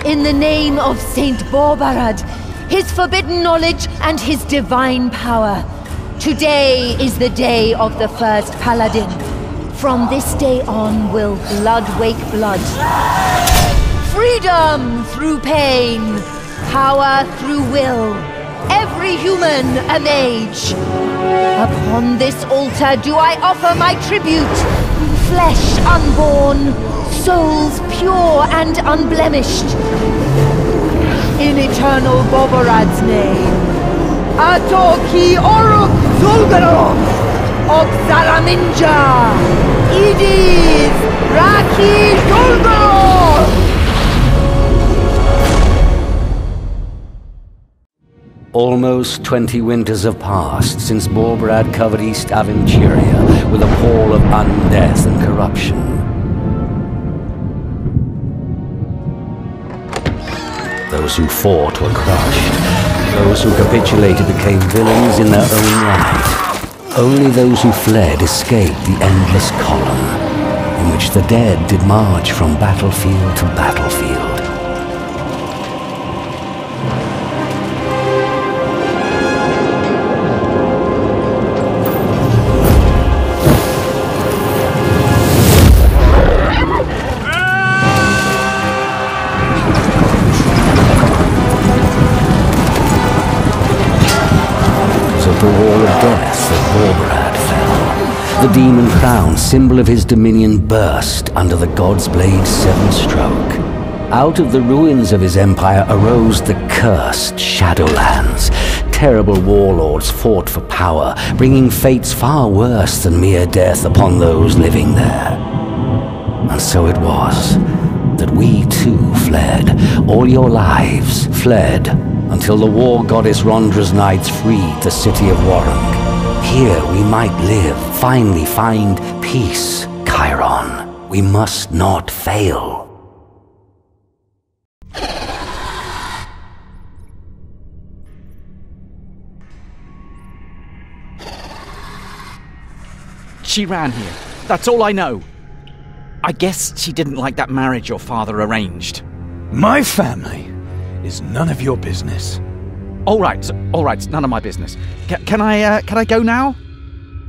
in the name of Saint Borbarad, his forbidden knowledge and his divine power. Today is the day of the first paladin. From this day on will blood wake blood. Freedom through pain, power through will. Every human a mage. Upon this altar do I offer my tribute. Flesh unborn, souls pure and unblemished. In eternal Borbarad's name. Atoki Oruk Zulgarov, Oxalaminja, Idiz, Raki Zulgarov! Almost 20 winters have passed since Borbarad covered East Aventuria with a pall of undeath and corruption. Those who fought were crushed. Those who capitulated became villains in their own right. Only those who fled escaped the endless column, in which the dead did march from battlefield to battlefield. The wall of death that Borbarad fell. The demon crown, symbol of his dominion, burst under the god's blade's seventh stroke. Out of the ruins of his empire arose the cursed Shadowlands. Terrible warlords fought for power, bringing fates far worse than mere death upon those living there. And so it was that we too fled. All your lives fled, until the war goddess Rondra's knights freed the city of Warung. Here we might live, finally find peace. Chiron, we must not fail. She ran here. That's all I know. I guess she didn't like that marriage your father arranged. My family is none of your business. All right, none of my business. Can I go now?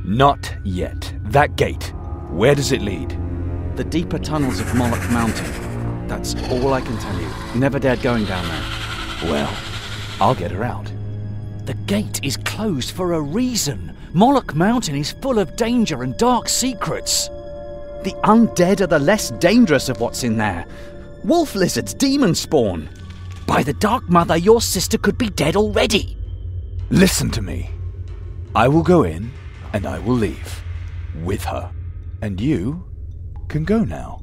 Not yet. That gate, where does it lead? The deeper tunnels of Moloch Mountain. That's all I can tell you. Never dared going down there. Well, I'll get her out. The gate is closed for a reason. Moloch Mountain is full of danger and dark secrets. The undead are the less dangerous of what's in there. Wolf lizards, demon spawn. By the Dark Mother, your sister could be dead already. Listen to me. I will go in, and I will leave. With her. And you can go now.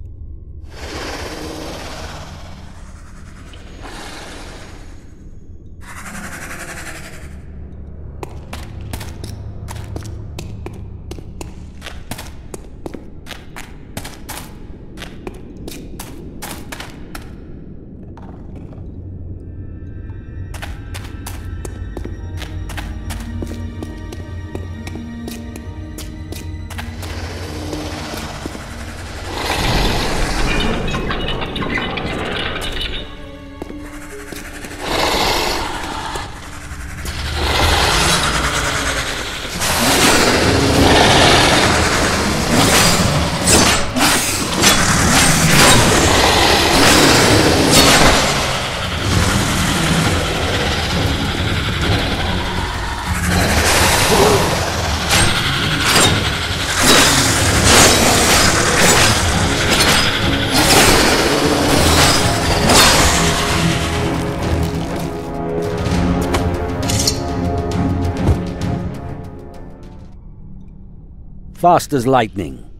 Fast as lightning,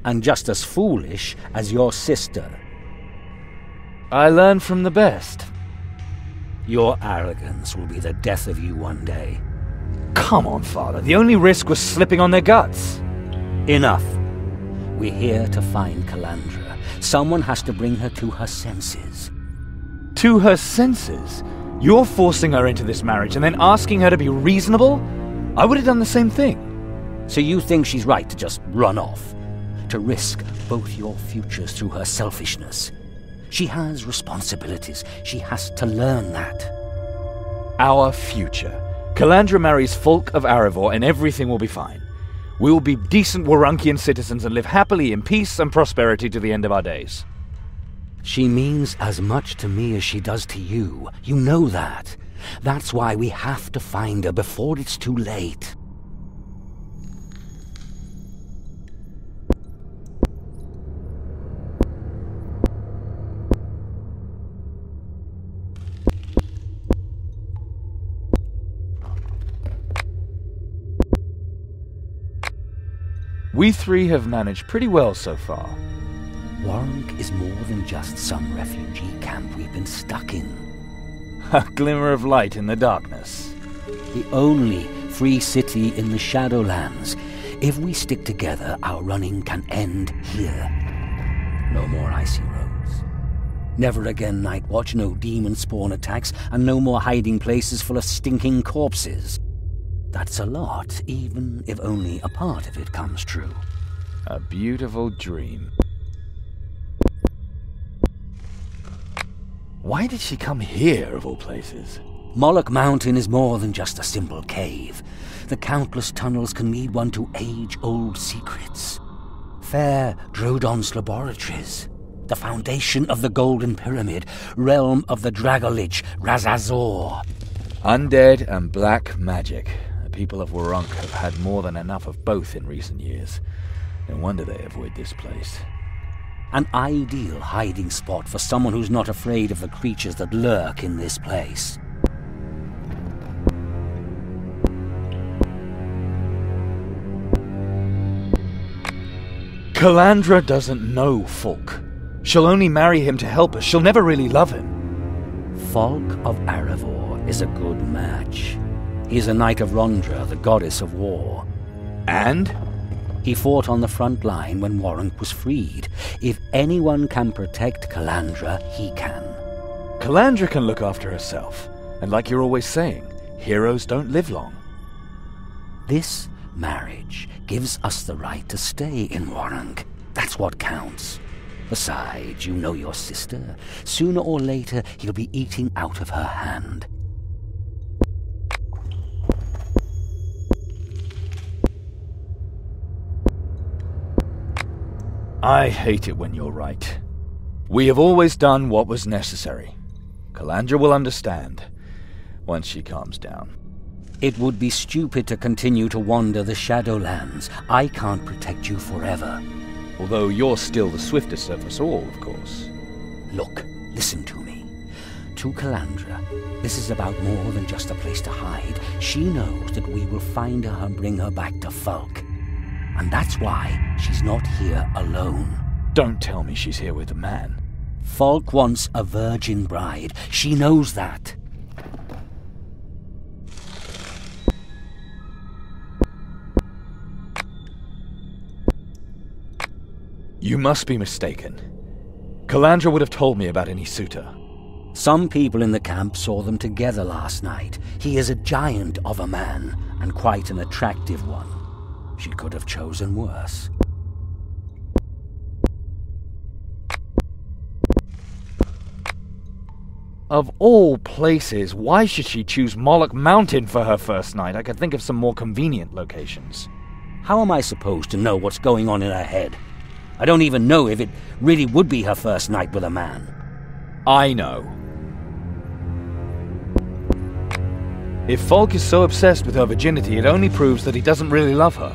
and just as foolish as your sister. I learn from the best. Your arrogance will be the death of you one day. Come on, Father. The only risk was slipping on their guts. Enough. We're here to find Calandra. Someone has to bring her to her senses. To her senses? You're forcing her into this marriage and then asking her to be reasonable? I would have done the same thing. So you think she's right to just run off? To risk both your futures through her selfishness? She has responsibilities. She has to learn that. Our future. Calandra marries Folk of Arivor and everything will be fine. We will be decent Warunkian citizens and live happily in peace and prosperity to the end of our days. She means as much to me as she does to you. You know that. That's why we have to find her before it's too late. We three have managed pretty well so far. Warunk is more than just some refugee camp we've been stuck in. A glimmer of light in the darkness. The only free city in the Shadowlands. If we stick together, our running can end here. No more icy roads. Never again night watch, no demon spawn attacks, and no more hiding places full of stinking corpses. That's a lot, even if only a part of it comes true. A beautiful dream. Why did she come here, of all places? Moloch Mountain is more than just a simple cave. The countless tunnels can lead one to age-old secrets. Fair Drodon's laboratories. The foundation of the Golden Pyramid. Realm of the Dragolich, Razazor. Undead and black magic. The people of Warunk have had more than enough of both in recent years. No wonder they avoid this place. An ideal hiding spot for someone who's not afraid of the creatures that lurk in this place. Calandra doesn't know Folk. She'll only marry him to help us. She'll never really love him. Folk of Arivor is a good match. He's a knight of Rondra, the goddess of war. And? He fought on the front line when Warunk was freed. If anyone can protect Calandra, he can. Calandra can look after herself. And like you're always saying, heroes don't live long. This marriage gives us the right to stay in Warunk. That's what counts. Besides, you know your sister. Sooner or later, he'll be eating out of her hand. I hate it when you're right. We have always done what was necessary. Calandra will understand once she calms down. It would be stupid to continue to wander the Shadowlands. I can't protect you forever. Although you're still the swiftest of us all, of course. Look, listen to me. To Calandra, this is about more than just a place to hide. She knows that we will find her and bring her back to Folk. And that's why she's not here alone. Don't tell me she's here with a man. Folk wants a virgin bride. She knows that. You must be mistaken. Calandra would have told me about any suitor. Some people in the camp saw them together last night. He is a giant of a man, and quite an attractive one. She could have chosen worse. Of all places, why should she choose Moloch Mountain for her first night? I could think of some more convenient locations. How am I supposed to know what's going on in her head? I don't even know if it really would be her first night with a man. I know. If Folk is so obsessed with her virginity, it only proves that he doesn't really love her.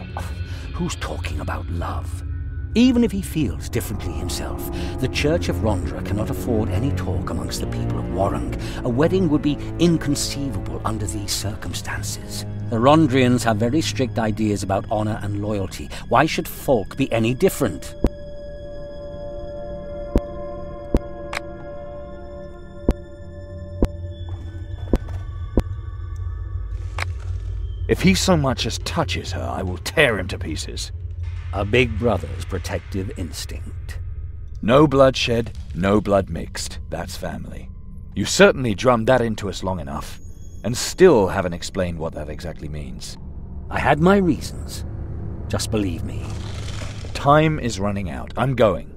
Who's talking about love? Even if he feels differently himself, the Church of Rondra cannot afford any talk amongst the people of Warunk. A wedding would be inconceivable under these circumstances. The Rondrians have very strict ideas about honor and loyalty. Why should Folk be any different? If he so much as touches her, I will tear him to pieces. A big brother's protective instinct. No bloodshed, no blood mixed. That's family. You certainly drummed that into us long enough, and still haven't explained what that exactly means. I had my reasons. Just believe me. Time is running out. I'm going.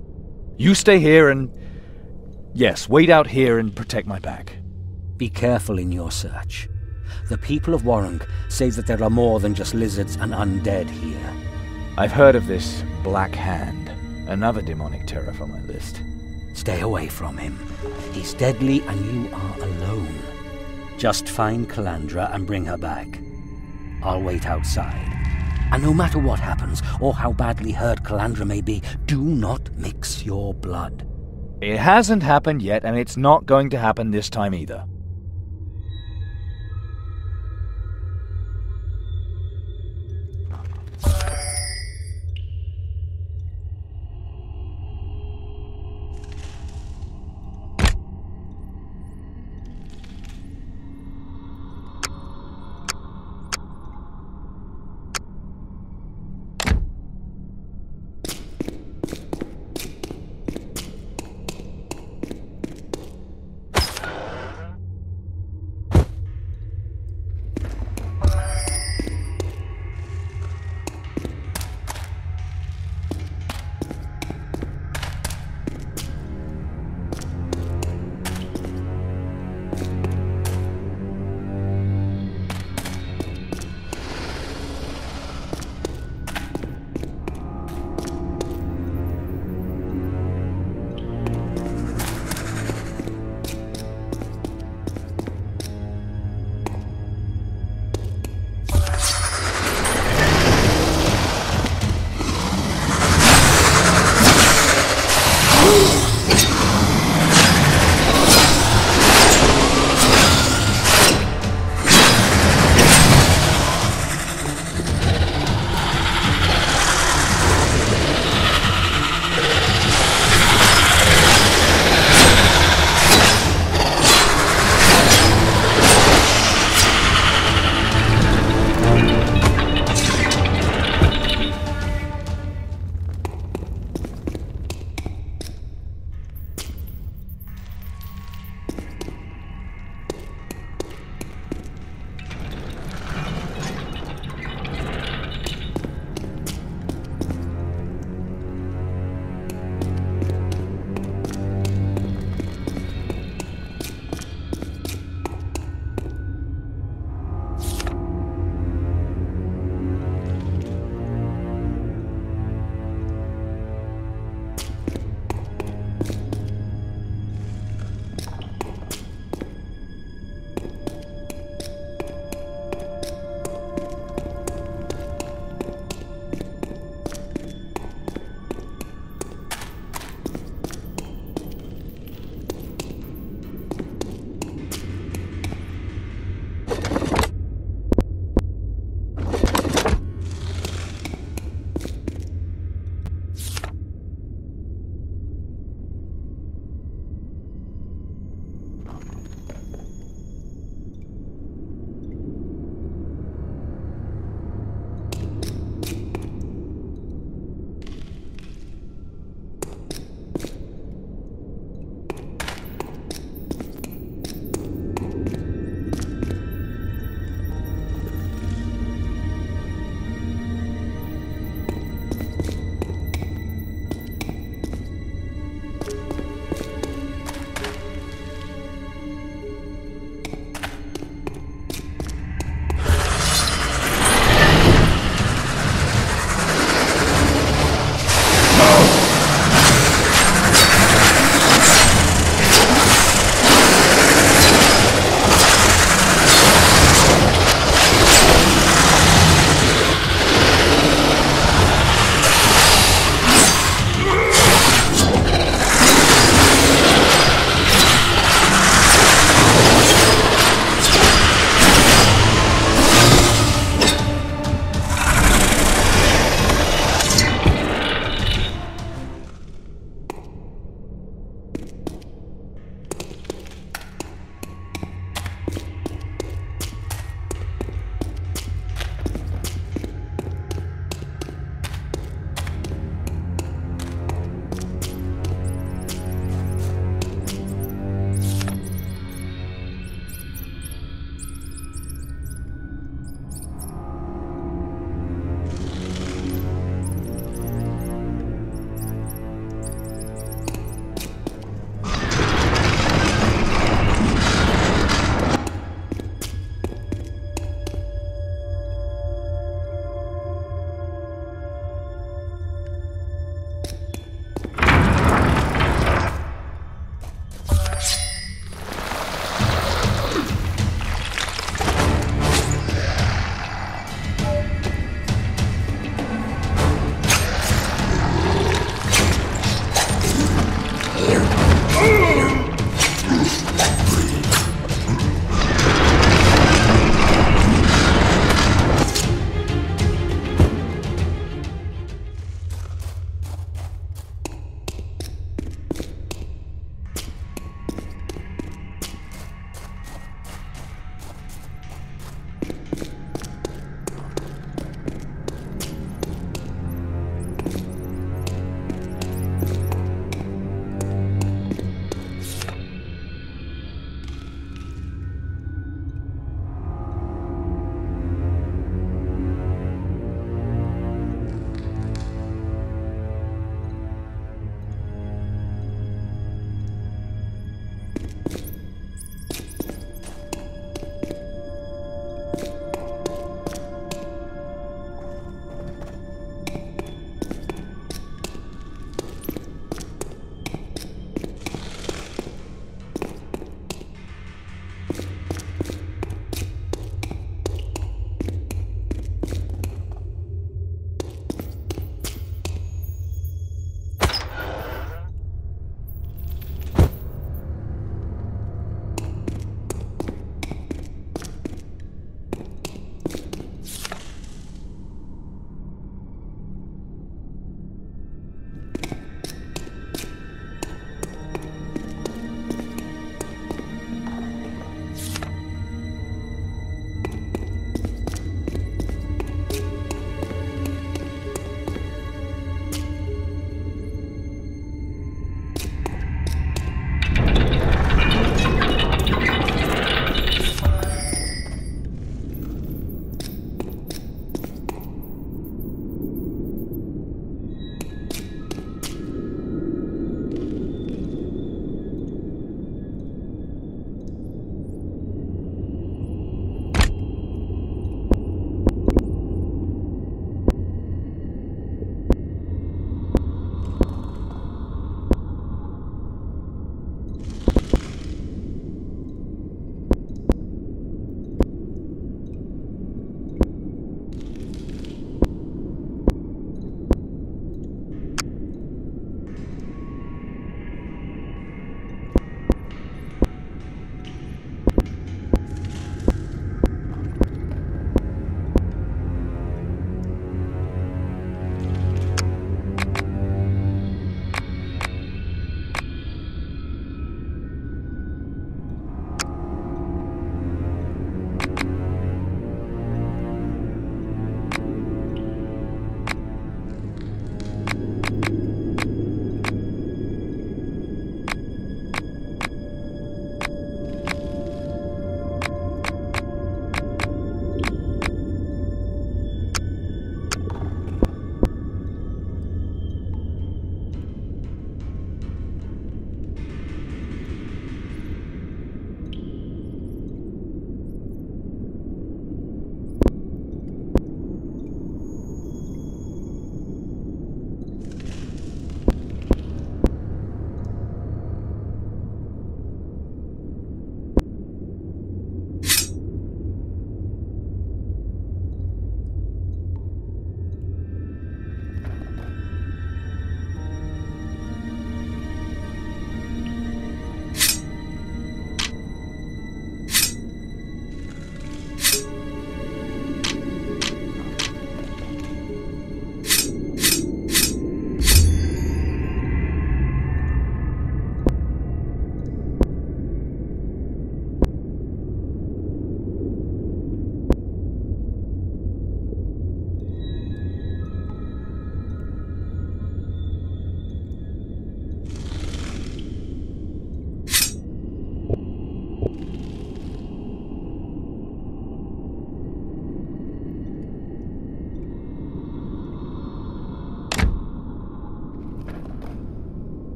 You stay here and... Yes, wait out here and protect my back. Be careful in your search. The people of Warrung say that there are more than just lizards and undead here. I've heard of this Black Hand, another demonic terror from my list. Stay away from him. He's deadly and you are alone. Just find Calandra and bring her back. I'll wait outside. And no matter what happens, or how badly hurt Calandra may be, do not mix your blood. It hasn't happened yet, and it's not going to happen this time either.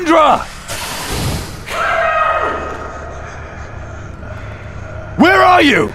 Calandra! Where are you?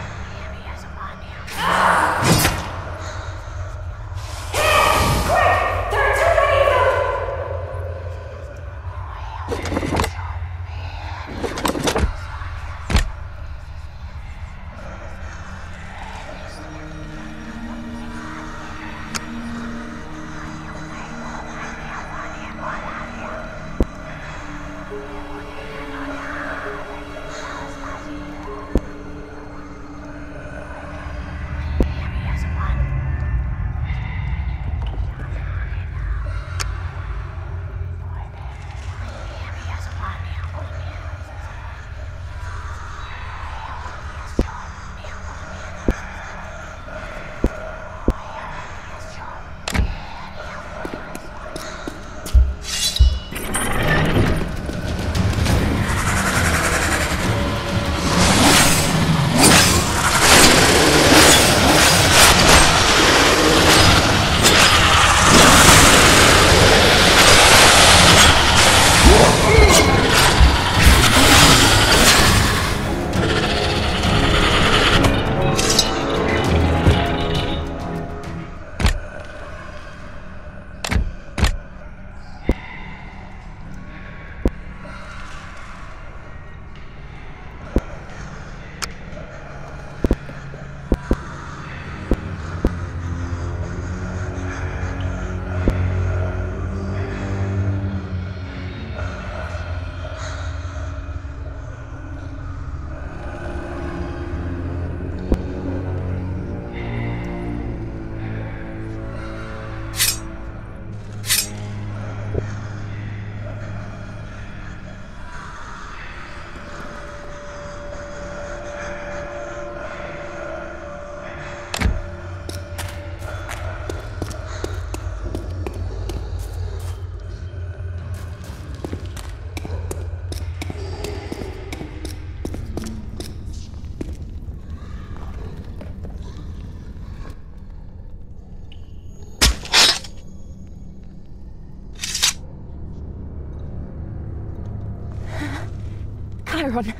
Chiron,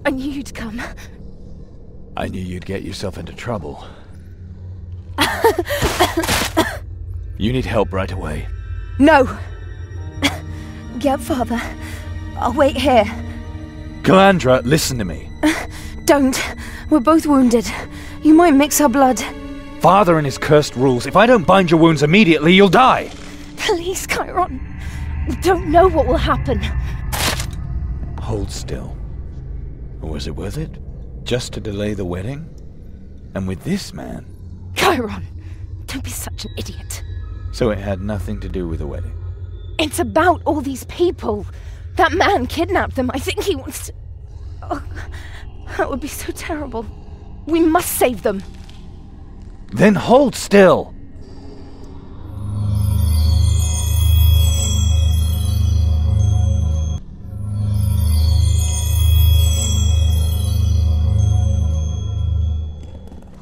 I knew you'd come. I knew you'd get yourself into trouble. You need help right away. No! Get father. I'll wait here. Calandra, listen to me. Don't. We're both wounded. You might mix our blood. Father and his cursed rules. If I don't bind your wounds immediately, you'll die. Please, Chiron. We don't know what will happen. Hold still. Was it worth it? Just to delay the wedding? And with this man? Chiron, don't be such an idiot. So it had nothing to do with the wedding? It's about all these people. That man kidnapped them. I think he wants to... Oh, that would be so terrible. We must save them. Then hold still.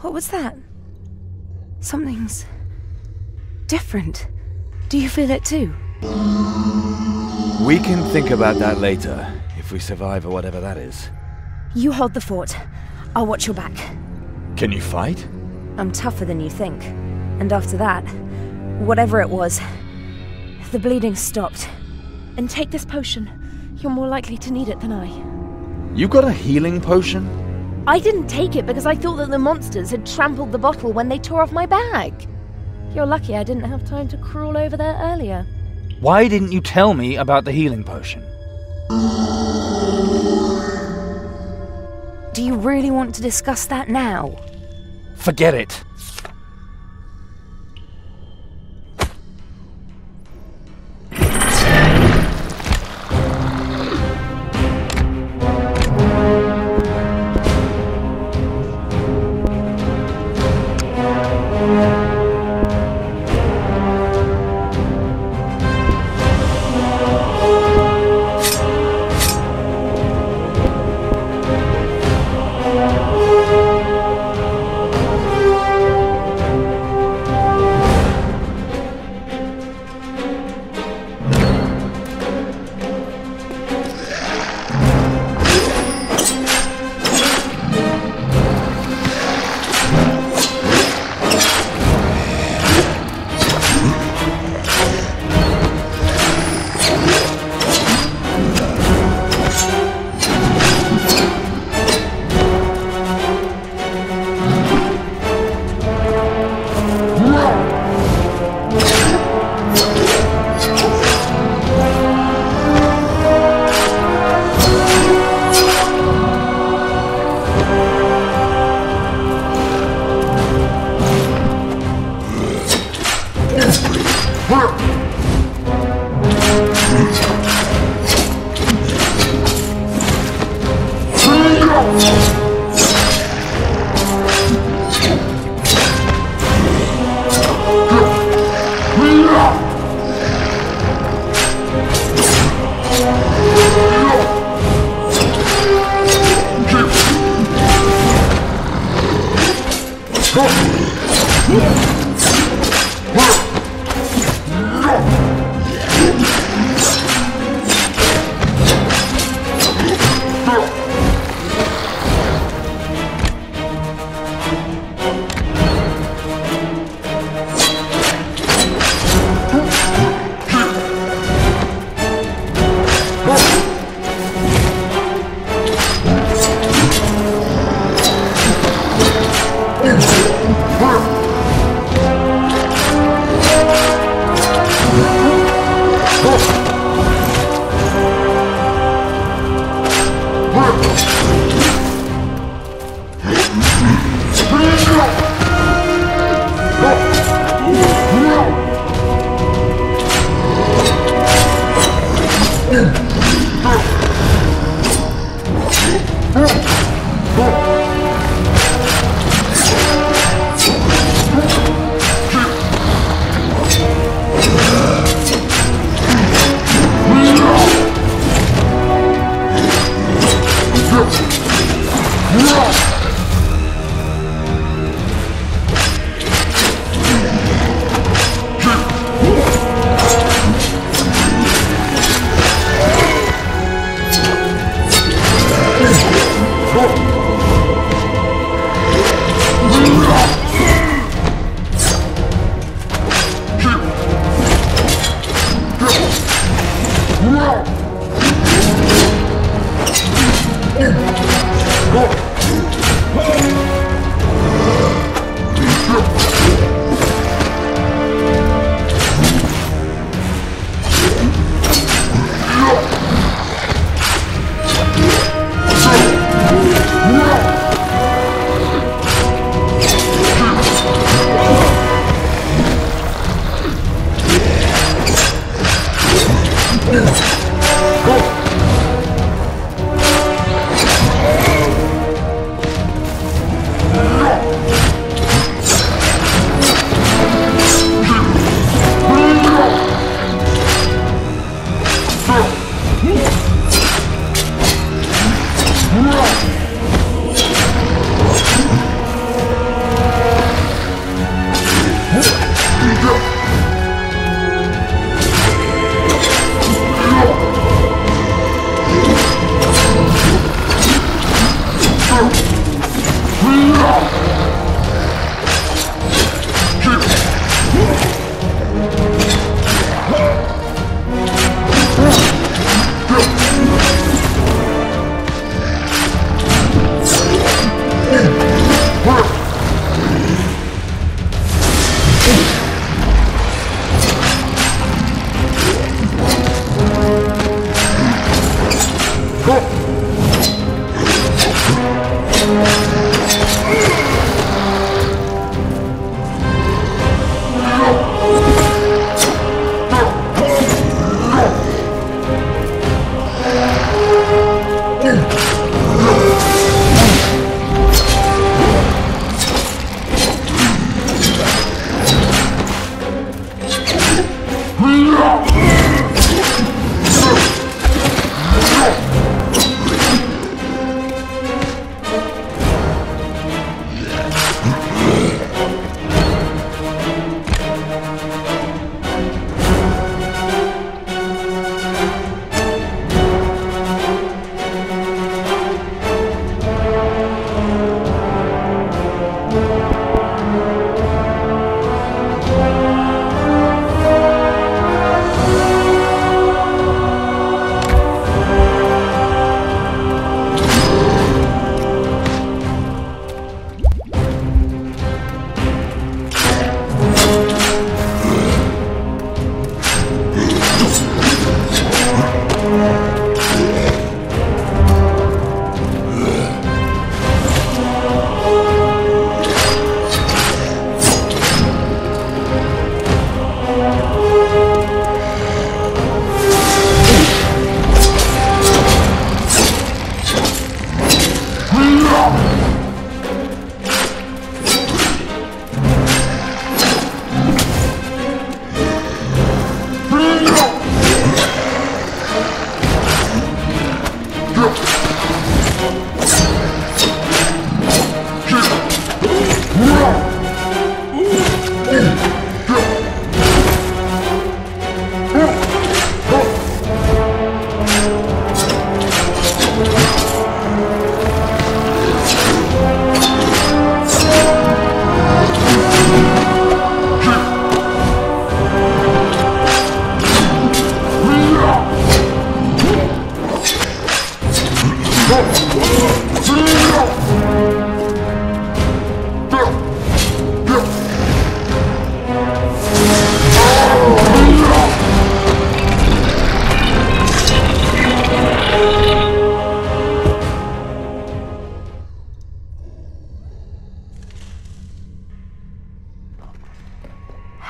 What was that? Something's different. Do you feel it too? We can think about that later, if we survive or whatever that is. You hold the fort. I'll watch your back. Can you fight? I'm tougher than you think. And after that, whatever it was, the bleeding stopped. And take this potion. You're more likely to need it than I. You got a healing potion? I didn't take it because I thought that the monsters had trampled the bottle when they tore off my bag. You're lucky I didn't have time to crawl over there earlier. Why didn't you tell me about the healing potion? Do you really want to discuss that now? Forget it.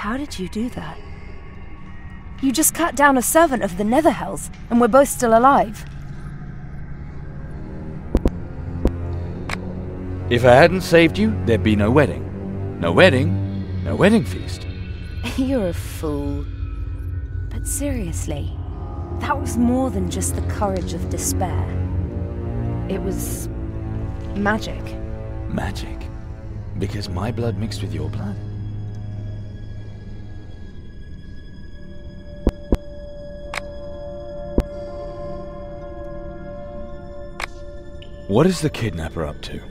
How did you do that? You just cut down a servant of the Netherhells, and we're both still alive. If I hadn't saved you, there'd be no wedding. No wedding, no wedding feast. You're a fool. But seriously, that was more than just the courage of despair. It was magic. Magic? Because my blood mixed with your blood? What is the kidnapper up to?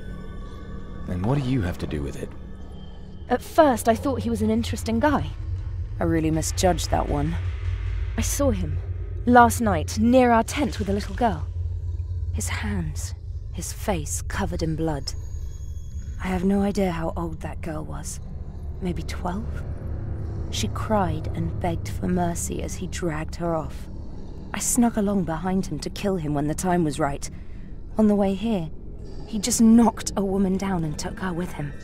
And what do you have to do with it? At first, I thought he was an interesting guy. I really misjudged that one. I saw him last night near our tent with a little girl. His hands, his face covered in blood. I have no idea how old that girl was. Maybe 12? She cried and begged for mercy as he dragged her off. I snuck along behind him to kill him when the time was right. On the way here, he just knocked a woman down and took her with him.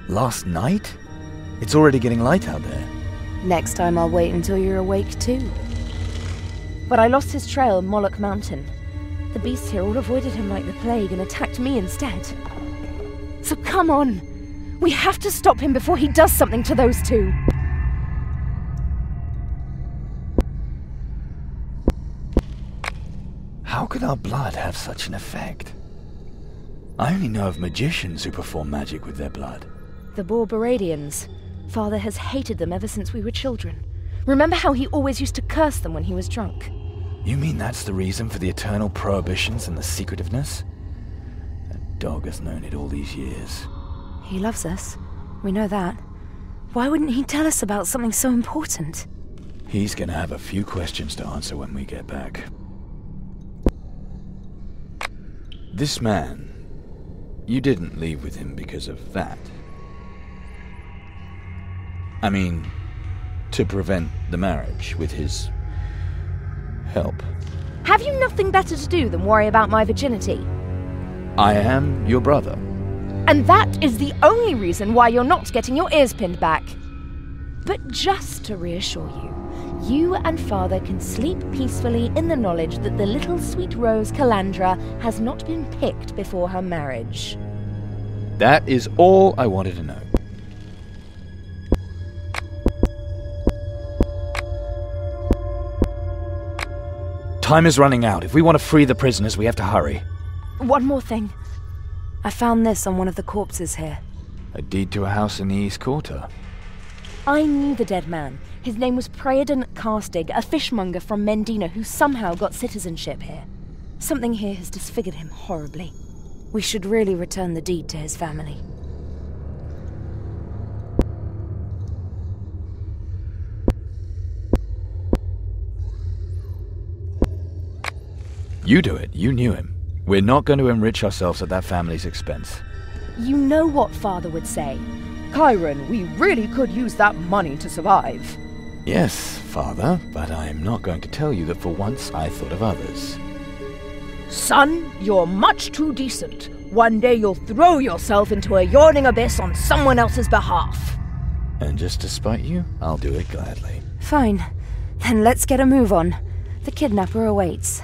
Last night? It's already getting light out there. Next time I'll wait until you're awake too. But I lost his trail on Moloch Mountain. The beasts here all avoided him like the plague and attacked me instead. So come on! We have to stop him before he does something to those two! How could our blood have such an effect? I only know of magicians who perform magic with their blood. The Borberadians. Father has hated them ever since we were children. Remember how he always used to curse them when he was drunk? You mean that's the reason for the eternal prohibitions and the secretiveness? That dog has known it all these years. He loves us. We know that. Why wouldn't he tell us about something so important? He's gonna have a few questions to answer when we get back. This man, you didn't leave with him because of that. I mean, to prevent the marriage with his help. Have you nothing better to do than worry about my virginity? I am your brother. And that is the only reason why you're not getting your ears pinned back. But just to reassure you, you and Father can sleep peacefully in the knowledge that the little sweet rose Calandra has not been picked before her marriage. That is all I wanted to know. Time is running out. If we want to free the prisoners, we have to hurry. One more thing. I found this on one of the corpses here. A deed to a house in the East Quarter. I knew the dead man. His name was Praedon Carstig, a fishmonger from Mendina who somehow got citizenship here. Something here has disfigured him horribly. We should really return the deed to his family. You do it. You knew him. We're not going to enrich ourselves at that family's expense. You know what Father would say. Chiron, we really could use that money to survive. Yes, Father, but I'm not going to tell you that for once I thought of others. Son, you're much too decent. One day you'll throw yourself into a yawning abyss on someone else's behalf. And just to spite you, I'll do it gladly. Fine. Then let's get a move on. The kidnapper awaits.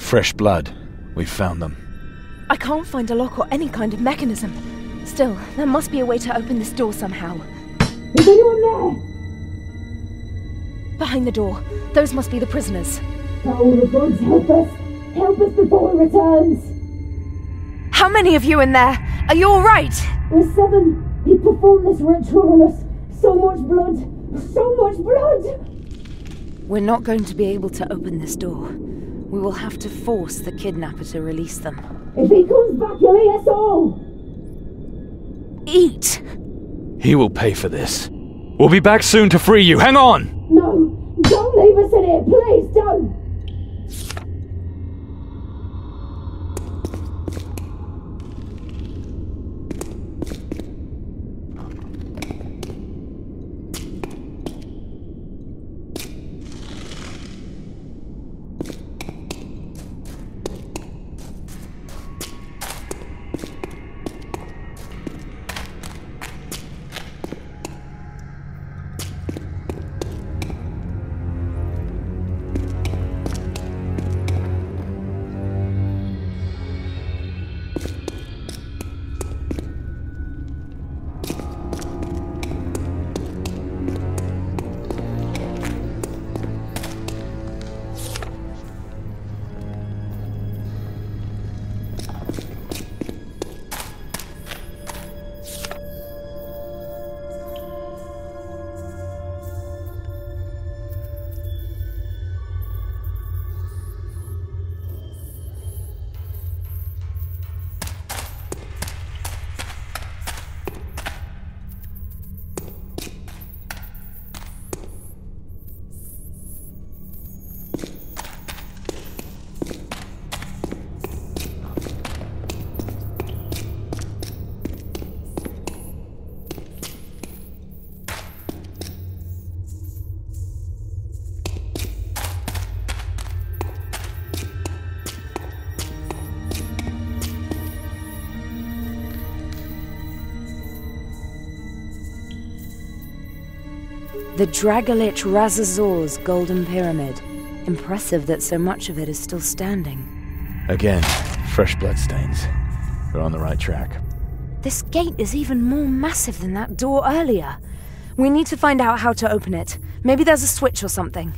Fresh blood. We've found them. I can't find a lock or any kind of mechanism. Still, there must be a way to open this door somehow. Is anyone there? Behind the door. Those must be the prisoners. Oh, the gods, help us! Help us before he returns! How many of you in there? Are you alright? We're 7. He performed this ritual on us. So much blood! So much blood! We're not going to be able to open this door. We will have to force the kidnapper to release them. If he comes back, he'll eat us all! Eat! He will pay for this. We'll be back soon to free you. Hang on! No! Don't leave us in here! Please don't! The Dragolich Razazor's Golden Pyramid. Impressive that so much of it is still standing. Again, fresh bloodstains. We're on the right track. This gate is even more massive than that door earlier. We need to find out how to open it. Maybe there's a switch or something.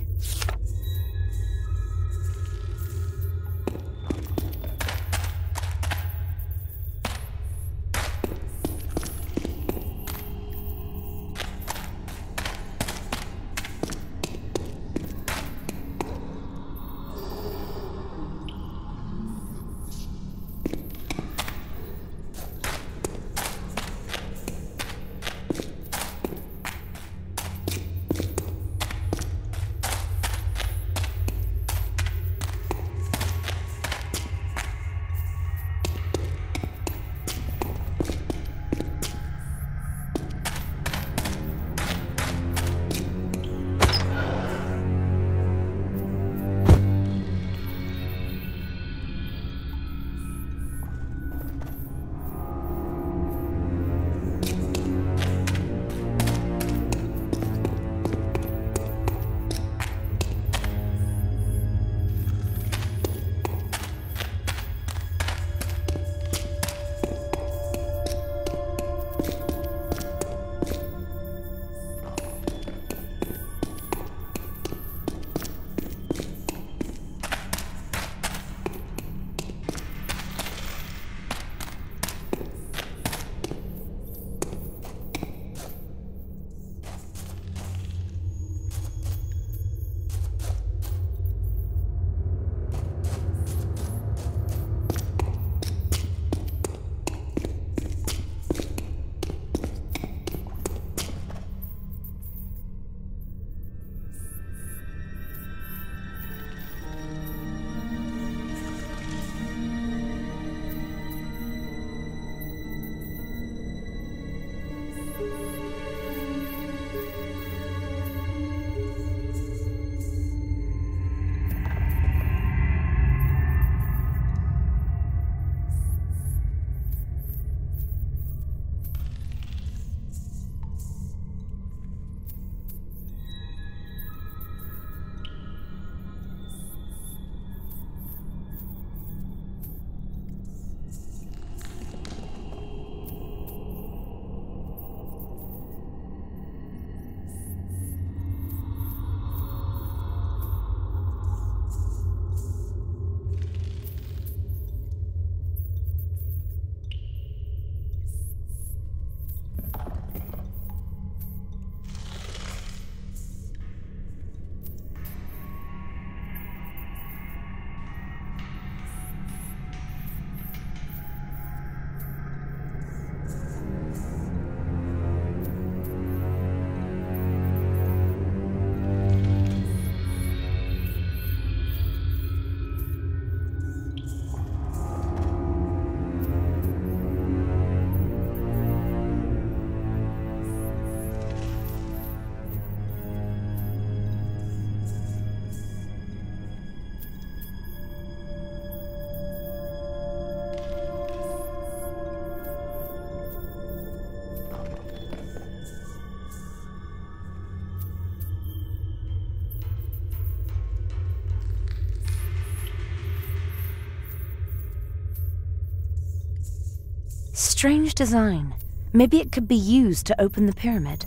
Strange design. Maybe it could be used to open the pyramid.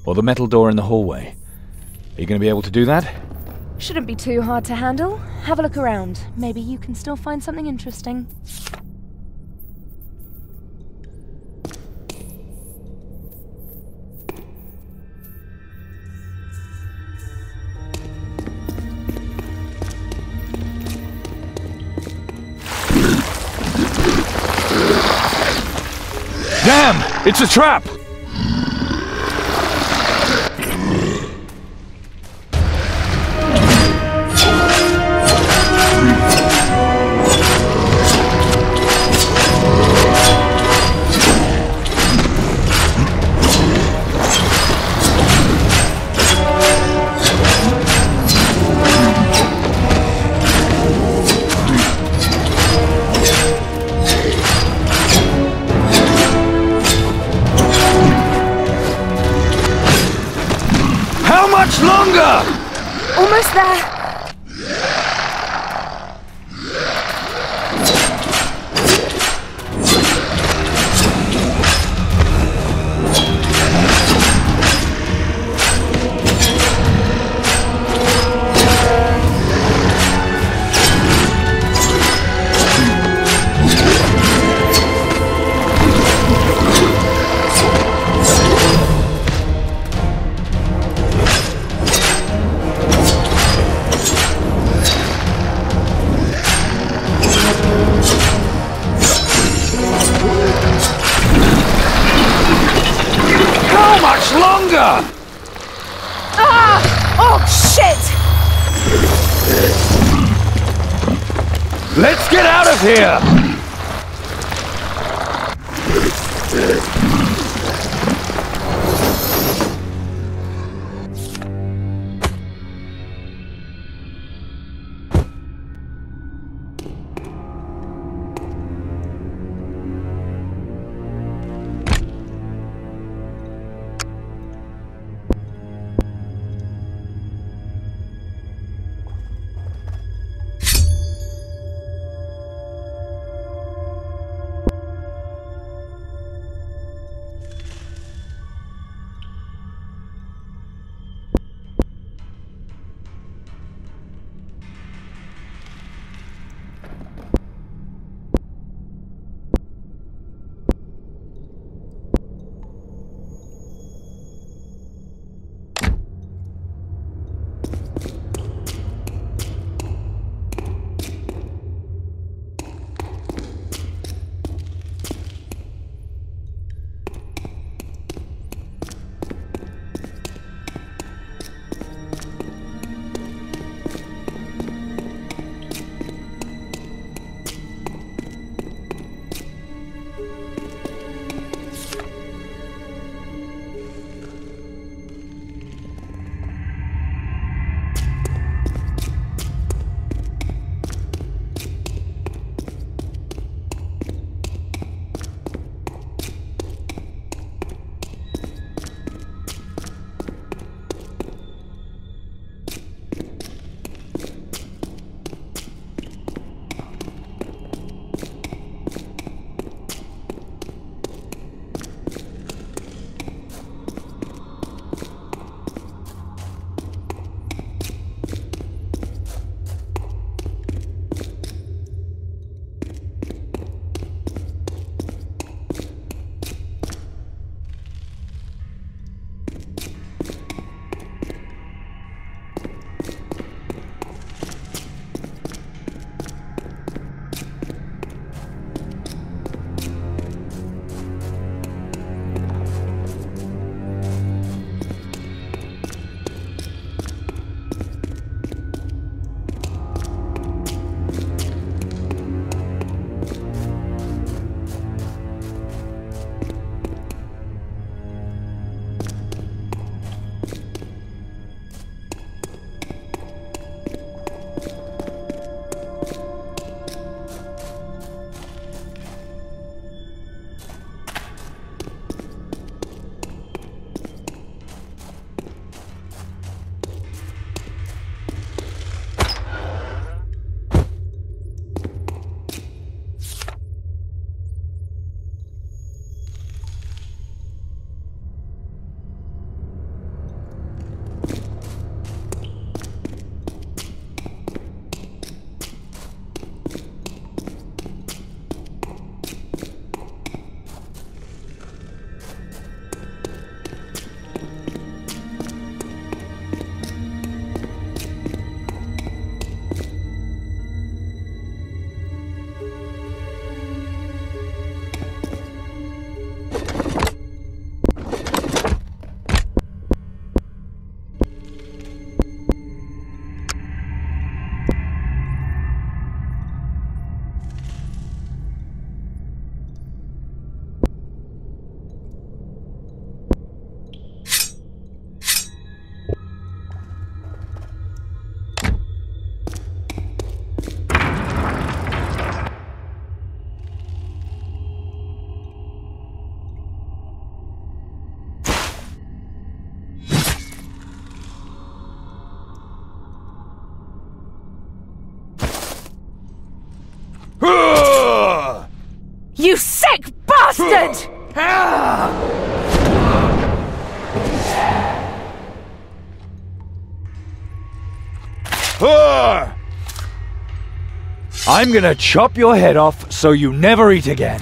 Or the metal door in the hallway. Are you going to be able to do that? Shouldn't be too hard to handle. Have a look around. Maybe you can still find something interesting. Damn! It's a trap! Longer! Almost there! Let's get out of here! I'm gonna chop your head off so you never eat again.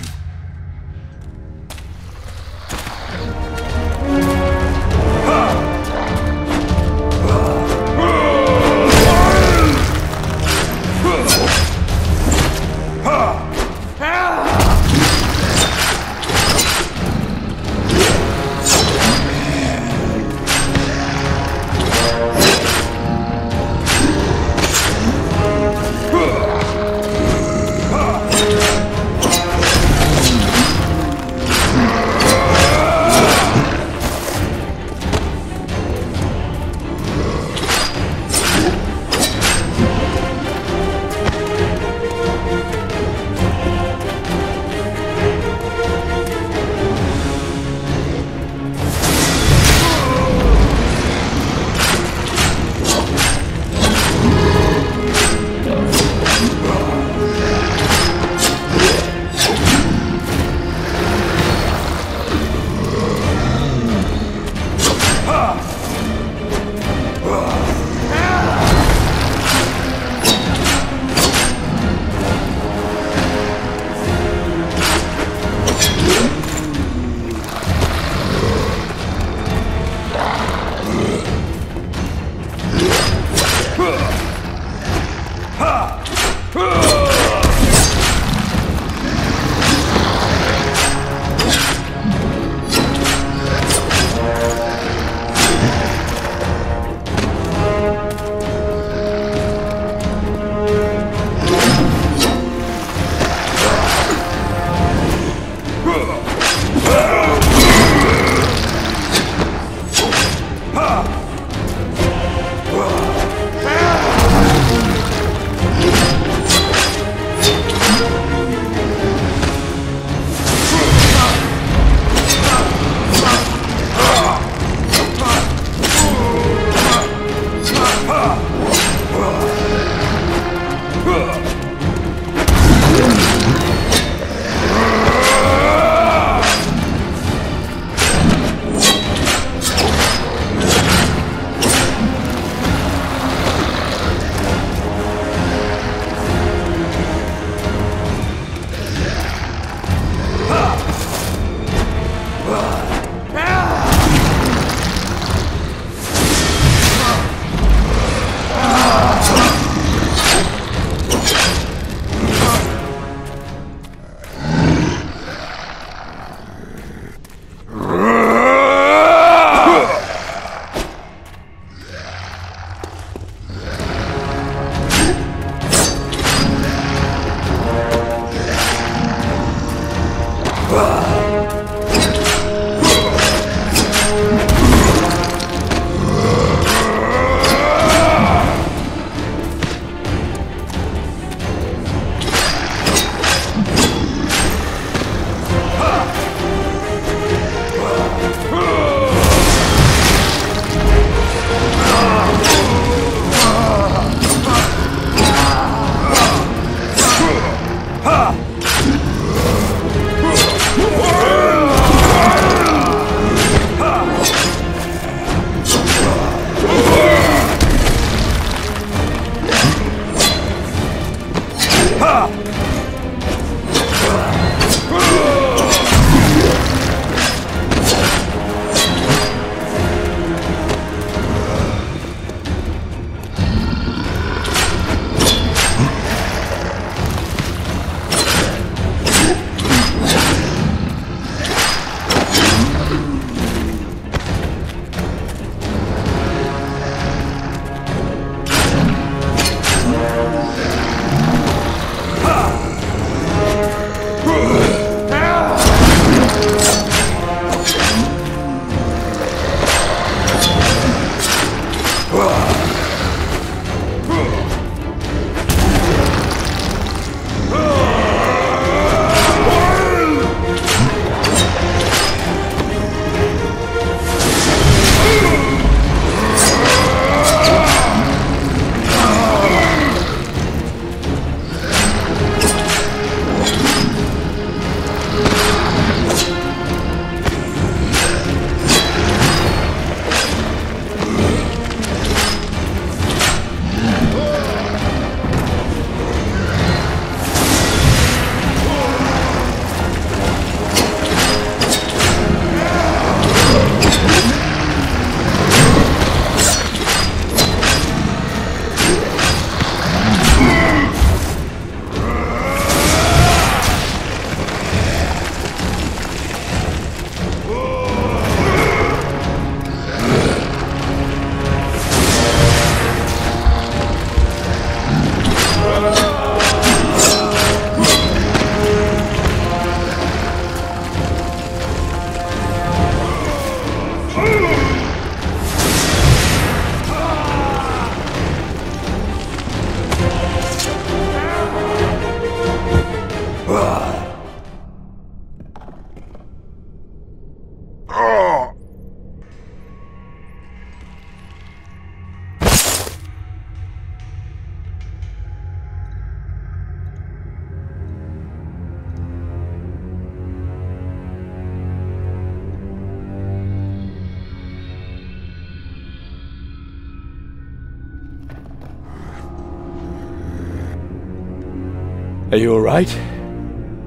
Are you alright?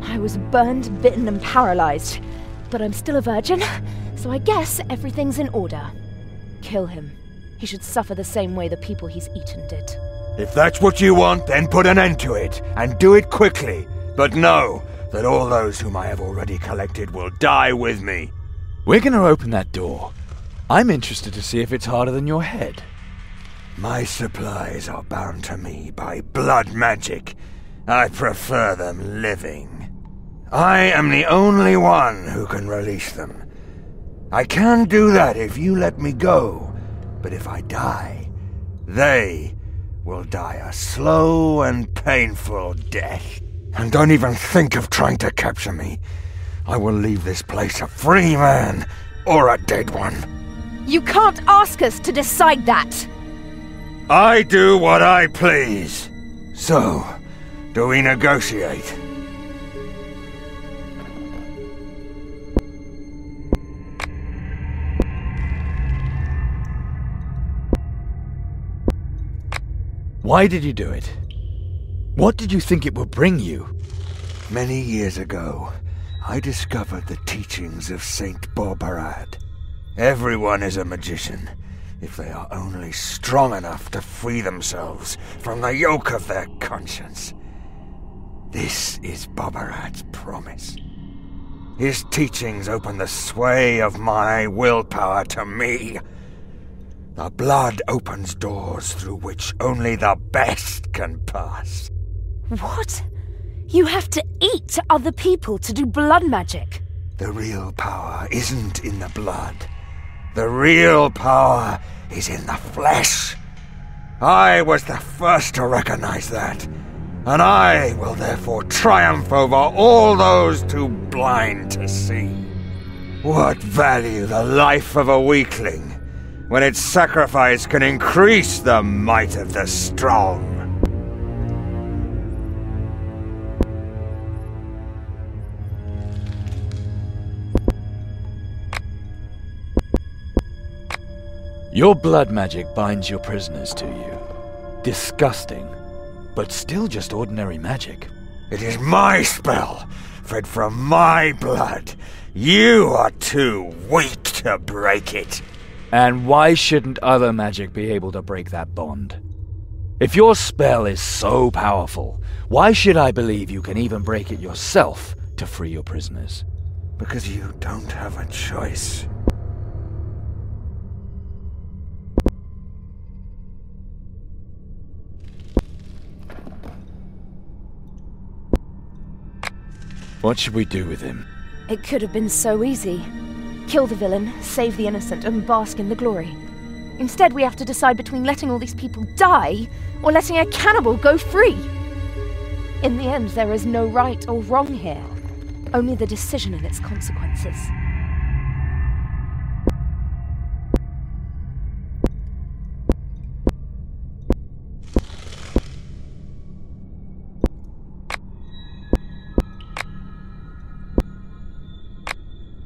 I was burned, bitten, and paralyzed. But I'm still a virgin, so I guess everything's in order. Kill him. He should suffer the same way the people he's eaten did. If that's what you want, then put an end to it, and do it quickly. But know that all those whom I have already collected will die with me. We're gonna open that door. I'm interested to see if it's harder than your head. My supplies are bound to me by blood magic. I prefer them living. I am the only one who can release them. I can do that if you let me go, but if I die, they will die a slow and painful death. And don't even think of trying to capture me. I will leave this place a free man, or a dead one. You can't ask us to decide that! I do what I please. So, do we negotiate? Why did you do it? What did you think it would bring you? Many years ago, I discovered the teachings of Saint Borbarad. Everyone is a magician, if they are only strong enough to free themselves from the yoke of their conscience. This is Borbarad's promise. His teachings open the sway of my willpower to me. The blood opens doors through which only the best can pass. What? You have to eat other people to do blood magic? The real power isn't in the blood. The real power is in the flesh. I was the first to recognize that, and I will therefore triumph over all those too blind to see. What value the life of a weakling, when its sacrifice can increase the might of the strong? Your blood magic binds your prisoners to you. Disgusting, but still just ordinary magic. It is my spell, fed from my blood. You are too weak to break it. And why shouldn't other magic be able to break that bond? If your spell is so powerful, why should I believe you can even break it yourself to free your prisoners? Because you don't have a choice. What should we do with him? It could have been so easy. Kill the villain, save the innocent, and bask in the glory. Instead, we have to decide between letting all these people die, or letting a cannibal go free. In the end, there is no right or wrong here. Only the decision and its consequences.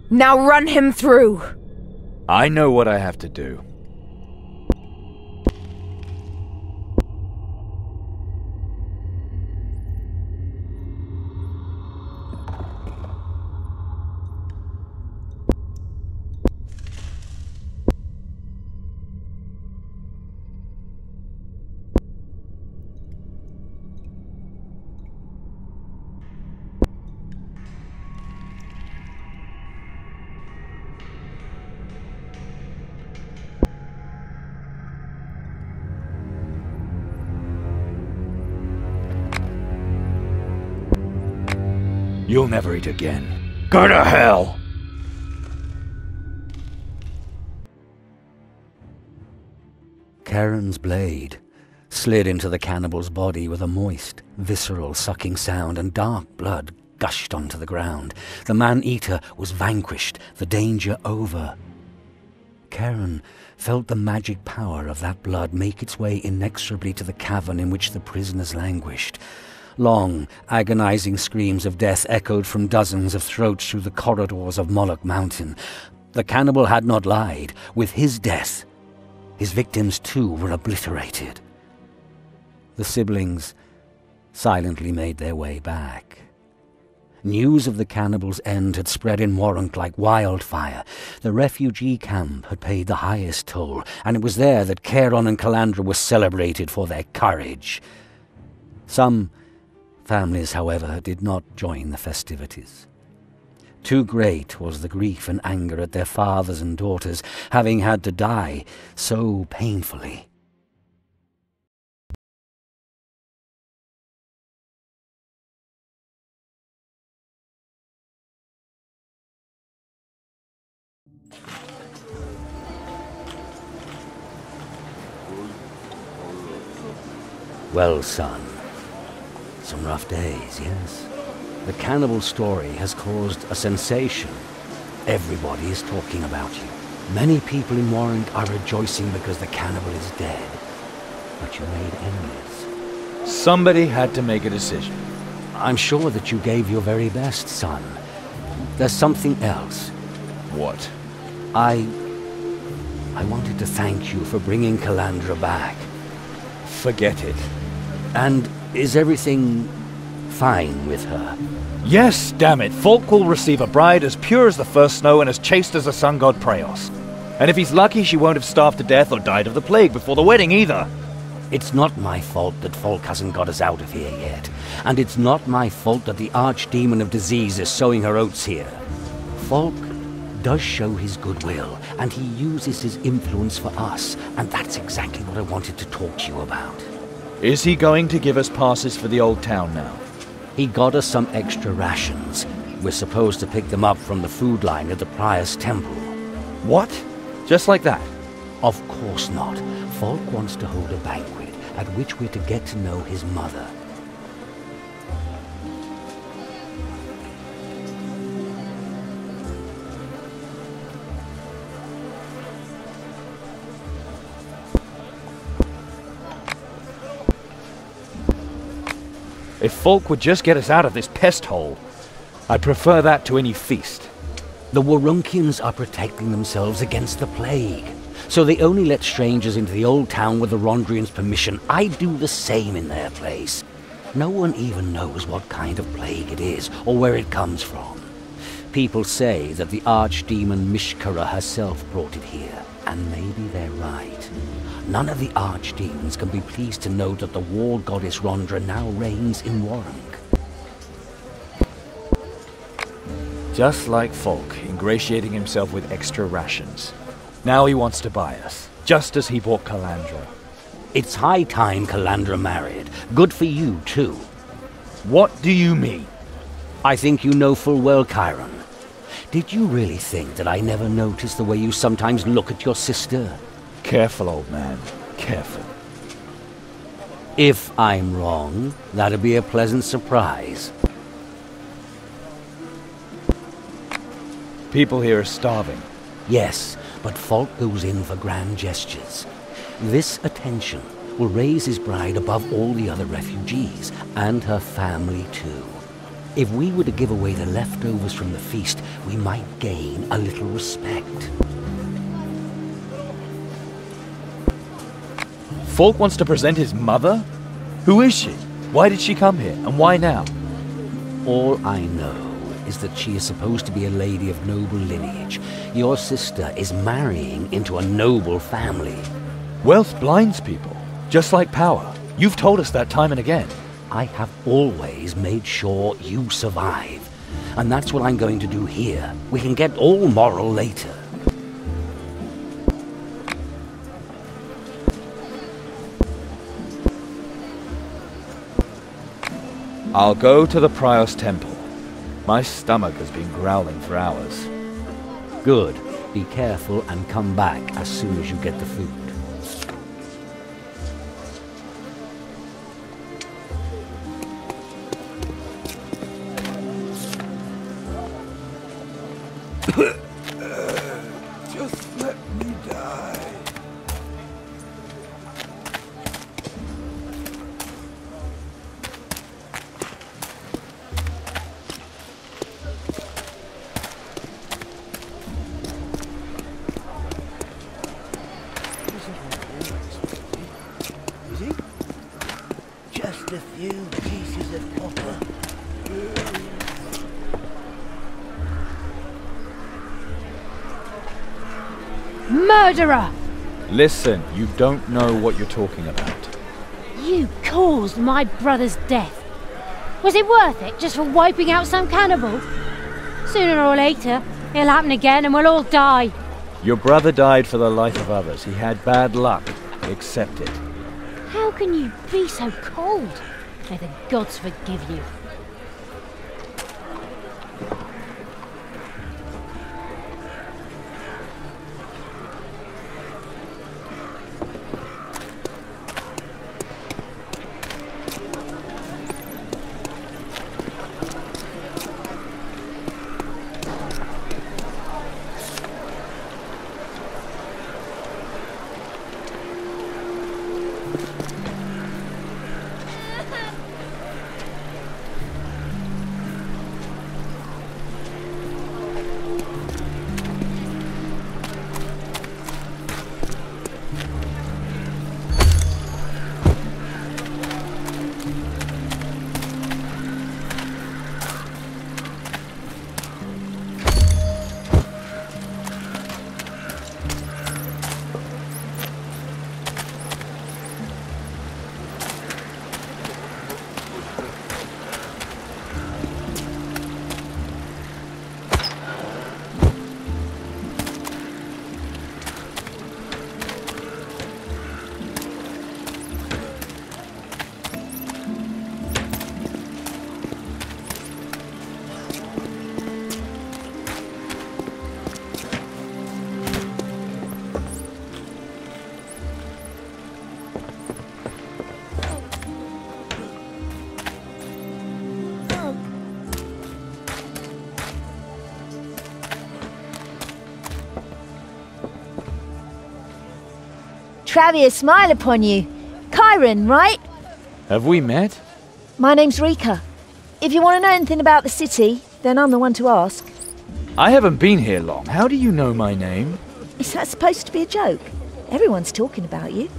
Now run him through! I know what I have to do. You'll never eat again. Go to hell! Charon's blade slid into the cannibal's body with a moist, visceral sucking sound, and dark blood gushed onto the ground. The man-eater was vanquished, the danger over. Charon felt the magic power of that blood make its way inexorably to the cavern in which the prisoners languished. Long, agonizing screams of death echoed from dozens of throats through the corridors of Moloch Mountain. The cannibal had not lied. With his death, his victims too were obliterated. The siblings silently made their way back. News of the cannibals' end had spread in Warrant like wildfire. The refugee camp had paid the highest toll, and it was there that Charon and Calandra were celebrated for their courage. Some families, however, did not join the festivities. Too great was the grief and anger at their fathers and daughters having had to die so painfully. Well, son, some rough days, yes? The cannibal story has caused a sensation. Everybody is talking about you. Many people in Warrant are rejoicing because the cannibal is dead. But you made enemies. Somebody had to make a decision. I'm sure that you gave your very best, son. There's something else. What? I wanted to thank you for bringing Calandra back. Forget it. And is everything fine with her? Yes, damn it. Falk will receive a bride as pure as the first snow and as chaste as the sun god Praeos. And if he's lucky, she won't have starved to death or died of the plague before the wedding either. It's not my fault that Falk hasn't got us out of here yet. And it's not my fault that the archdemon of disease is sowing her oats here. Falk does show his goodwill, and he uses his influence for us, and that's exactly what I wanted to talk to you about. Is he going to give us passes for the old town now? He got us some extra rations. We're supposed to pick them up from the food line at the Prior's temple. What? Just like that? Of course not. Falk wants to hold a banquet at which we're to get to know his mother. If Falk would just get us out of this pest hole, I'd prefer that to any feast. The Warunkians are protecting themselves against the plague, so they only let strangers into the old town with the Rondrians' permission. I'd do the same in their place. No one even knows what kind of plague it is, or where it comes from. People say that the archdemon Mishkara herself brought it here, and maybe they're right. None of the archdemons can be pleased to know that the war goddess Rondra now reigns in Warrant. Just like Falk, ingratiating himself with extra rations. Now he wants to buy us, just as he bought Calandra. It's high time Calandra married. Good for you, too. What do you mean? I think you know full well, Chiron. Did you really think that I never noticed the way you sometimes look at your sister? Careful, old man. Careful. If I'm wrong, that'd be a pleasant surprise. People here are starving. Yes, but Falk goes in for grand gestures. This attention will raise his bride above all the other refugees, and her family too. If we were to give away the leftovers from the feast, we might gain a little respect. Falk wants to present his mother? Who is she? Why did she come here, and why now? All I know is that she is supposed to be a lady of noble lineage. Your sister is marrying into a noble family. Wealth blinds people, just like power. You've told us that time and again. I have always made sure you survive. And that's what I'm going to do here. We can get all moral later. I'll go to the Prior's temple. My stomach has been growling for hours. Good. Be careful and come back as soon as you get the food. Just let me die. Just Just a few pieces of copper. Murderer! Listen, you don't know what you're talking about. You caused my brother's death. Was it worth it just for wiping out some cannibal? Sooner or later, it'll happen again and we'll all die. Your brother died for the life of others. He had bad luck. Accept it. How can you be so cold? May the gods forgive you. Travier, smile upon you. Chiron, right? Have we met? My name's Rika. If you want to know anything about the city, then I'm the one to ask. I haven't been here long. How do you know my name? Is that supposed to be a joke? Everyone's talking about you.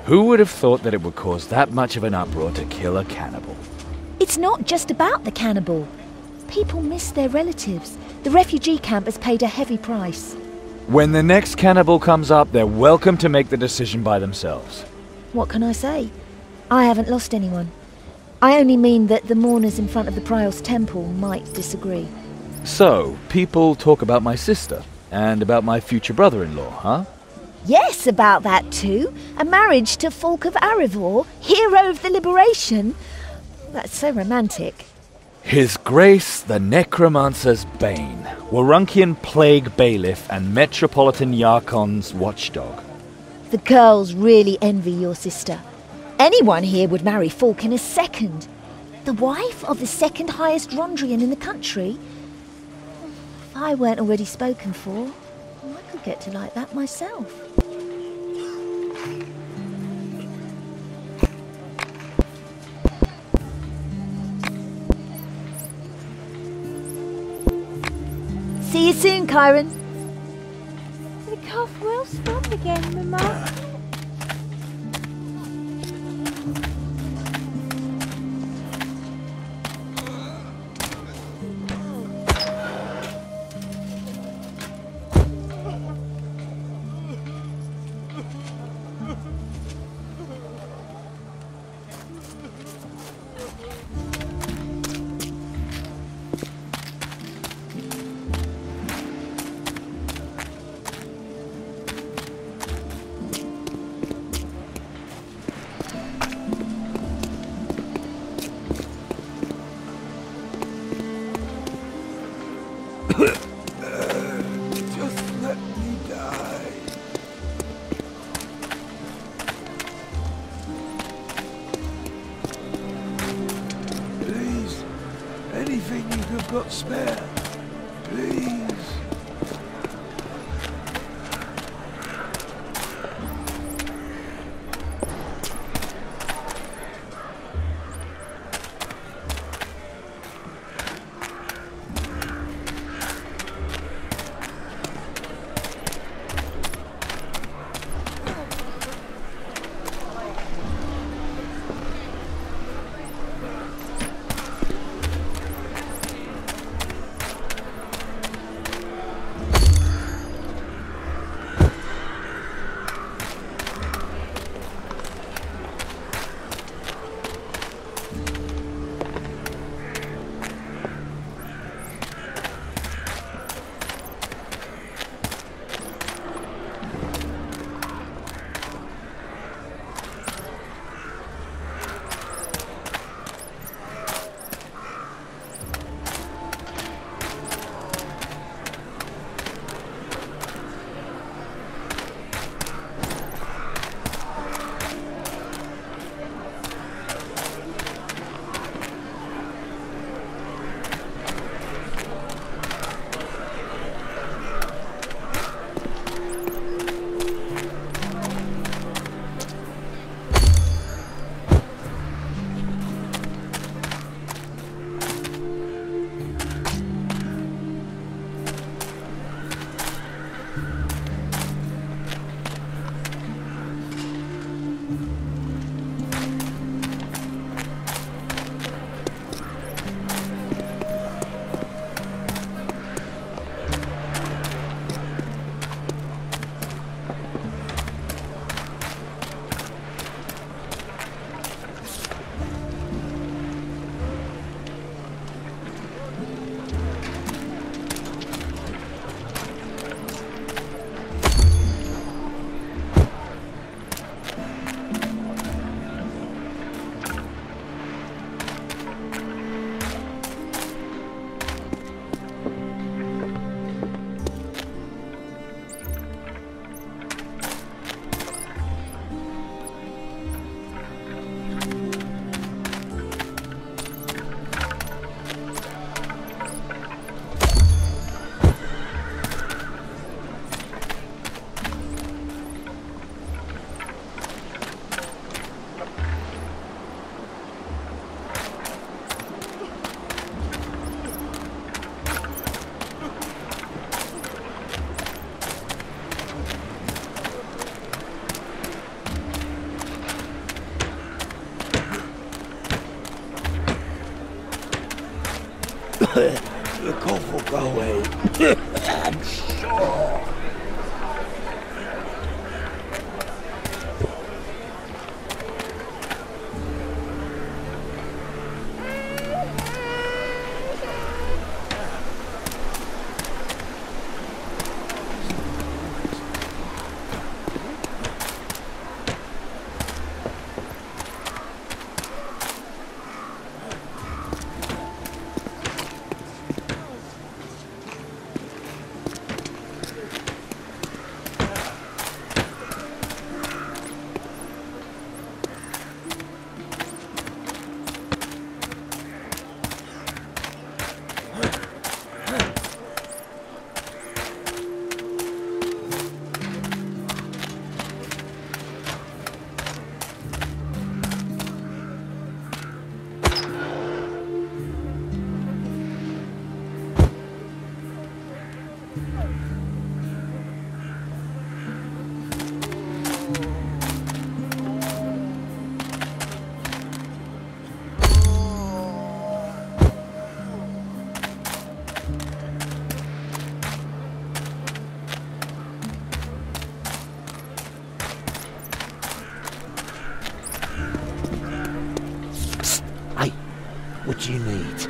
Who would have thought that it would cause that much of an uproar to kill a cannibal? It's not just about the cannibal. People miss their relatives. The refugee camp has paid a heavy price. When the next cannibal comes up, they're welcome to make the decision by themselves. What can I say? I haven't lost anyone. I only mean that the mourners in front of the Prior's temple might disagree. So, people talk about my sister, and about my future brother-in-law, huh? Yes, about that too. A marriage to Fulk of Arivor, hero of the liberation. That's so romantic. His Grace the Necromancer's Bane, Warunkian Plague Bailiff and Metropolitan Yarkon's watchdog. The girls really envy your sister. Anyone here would marry Fulk in a second. The wife of the second highest Rondrian in the country. If I weren't already spoken for, I could get to like that myself. See you soon, Chiron. The cough will stop again, Mama. Just let me die. Please, anything you have got spare. Please. The cough will go away. I'm sure. What do you need?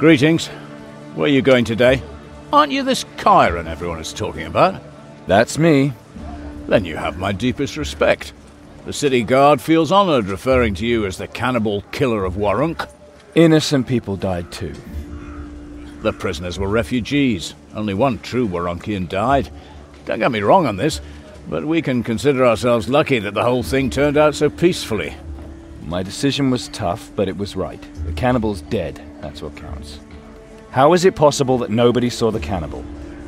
Greetings. Where are you going today? Aren't you this Chiron everyone is talking about? That's me. Then you have my deepest respect. The city guard feels honored referring to you as the cannibal killer of Warunk. Innocent people died too. The prisoners were refugees. Only one true Warunkian died. Don't get me wrong on this, but we can consider ourselves lucky that the whole thing turned out so peacefully. My decision was tough, but it was right. The cannibal's dead. That's what counts. How is it possible that nobody saw the cannibal?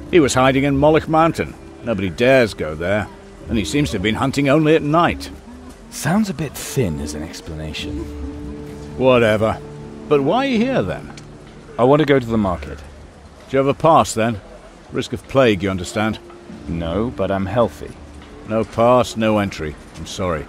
He was hiding in Moloch Mountain. Nobody dares go there, and he seems to have been hunting only at night. Sounds a bit thin as an explanation. Whatever. But why are you here, then? I want to go to the market. Do you have a pass, then? Risk of plague, you understand? No, but I'm healthy. No pass, no entry. I'm sorry.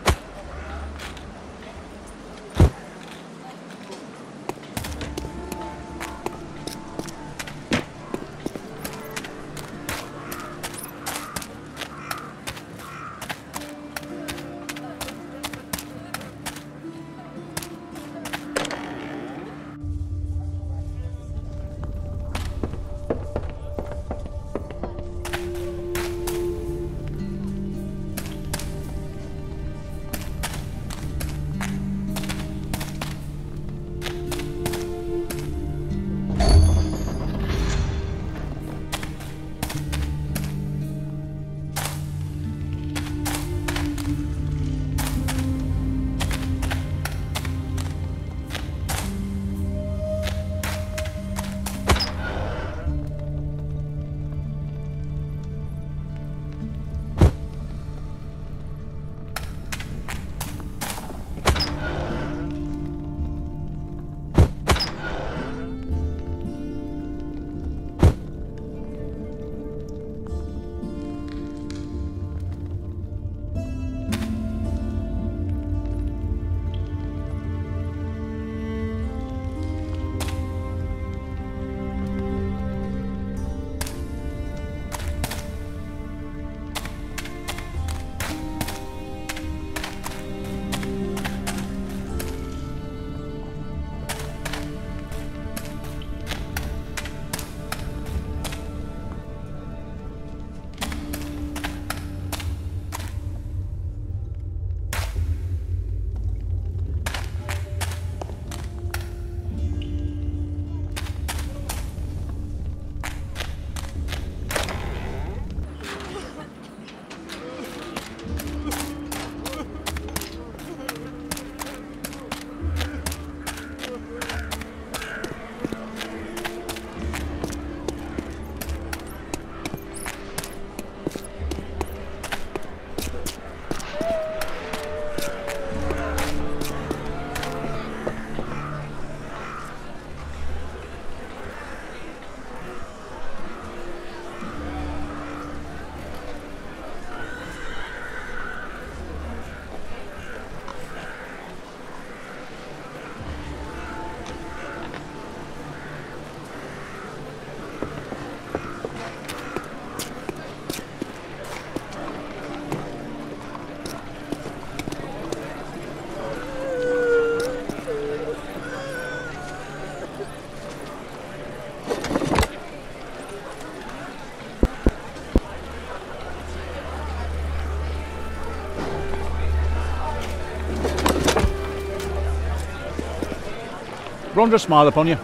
Rhondra smile upon you.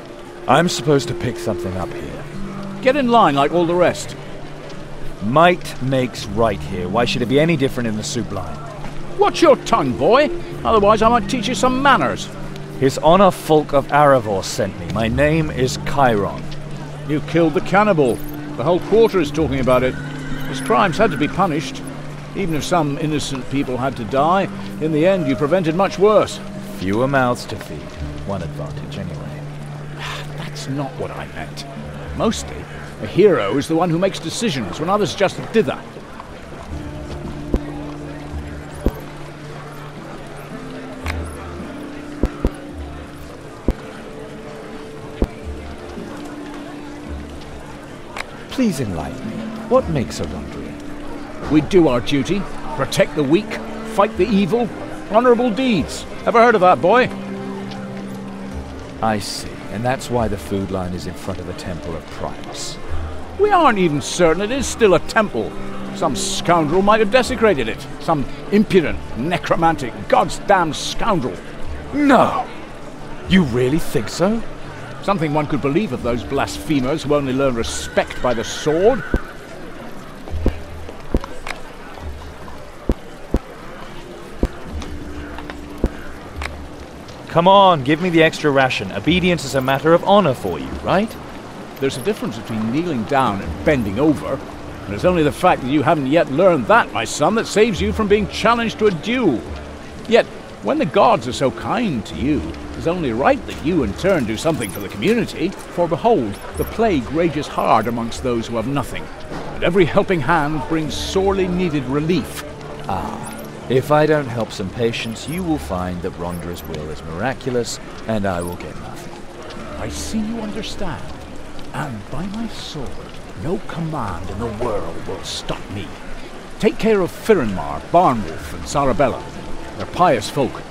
I'm supposed to pick something up here. Get in line like all the rest. Might makes right here. Why should it be any different in the soup line? Watch your tongue, boy. Otherwise I might teach you some manners. His Honor Fulk of Aravor sent me. My name is Chiron. You killed the cannibal. The whole quarter is talking about it. His crimes had to be punished. Even if some innocent people had to die, in the end you prevented much worse. Fewer mouths to feed. One advantage, anyway. That's not what I meant. Mostly, a hero is the one who makes decisions when others just dither. Please enlighten me. What makes a Rondrian? We do our duty, protect the weak, fight the evil, honorable deeds. Ever heard of that, boy? I see, and that's why the food line is in front of the Temple of Primus. We aren't even certain it is still a temple. Some scoundrel might have desecrated it. Some impudent, necromantic, goddamn scoundrel. No! You really think so? Something one could believe of those blasphemers who only learn respect by the sword. Come on, give me the extra ration. Obedience is a matter of honor for you, right? There's a difference between kneeling down and bending over. And it's only the fact that you haven't yet learned that, my son, that saves you from being challenged to a duel. Yet, when the gods are so kind to you, it's only right that you in turn do something for the community. For behold, the plague rages hard amongst those who have nothing, and every helping hand brings sorely needed relief. If I don't help some patients, you will find that Rondra's will is miraculous, and I will get nothing. I see you understand, and by my sword, no command in the world will stop me. Take care of Firenmar, Barnwolf, and Sarabella. They're pious folk.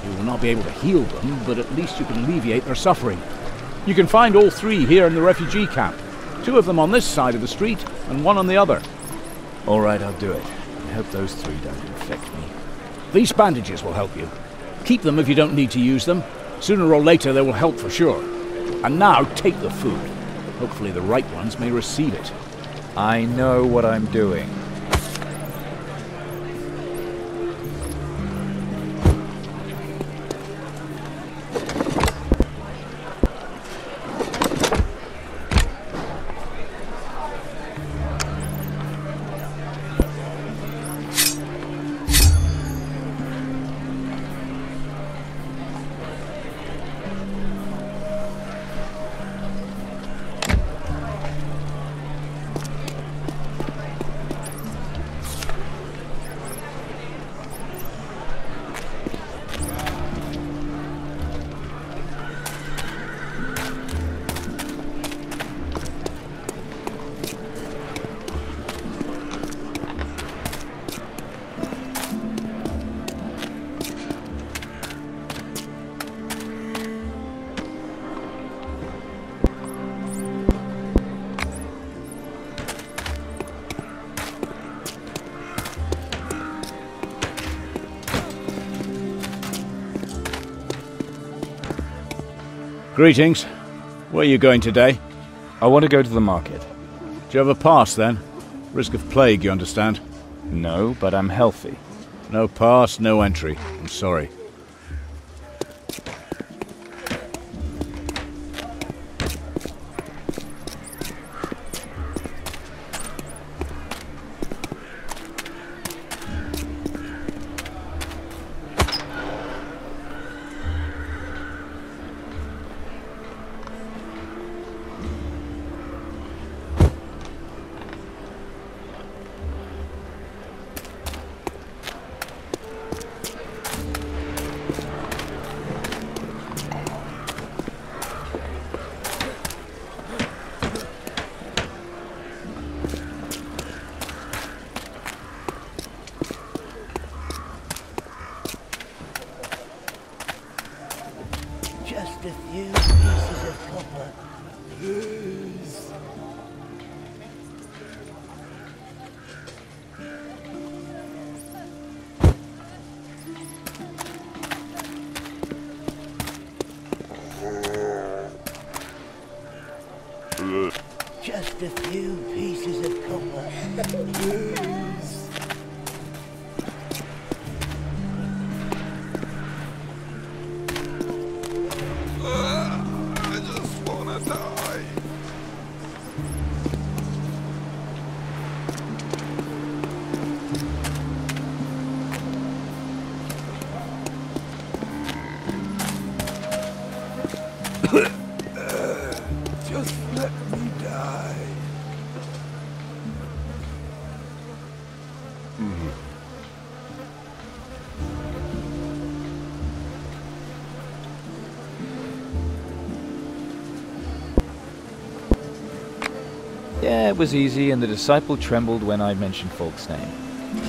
You will not be able to heal them, but at least you can alleviate their suffering. You can find all three here in the refugee camp. 2 of them on this side of the street, and 1 on the other. All right, I'll do it. I hope those 3 don't infect me. These bandages will help you. Keep them if you don't need to use them. Sooner or later they will help for sure. And now take the food. Hopefully the right ones may receive it. I know what I'm doing. Greetings. Where are you going today? I want to go to the market. Do you have a pass then? Risk of plague, you understand? No, but I'm healthy. No pass, no entry. I'm sorry. Just a few pieces of copper. Please. Yeah, it was easy, and the disciple trembled when I mentioned Falk's name.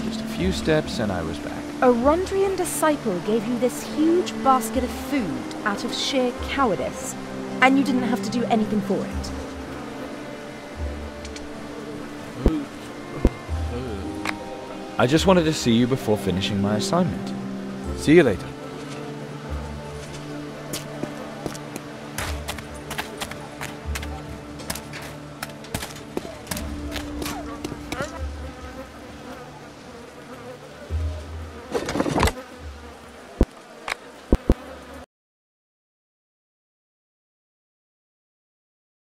Just a few steps and I was back. A Rondrian disciple gave you this huge basket of food out of sheer cowardice, and you didn't have to do anything for it. I just wanted to see you before finishing my assignment. See you later.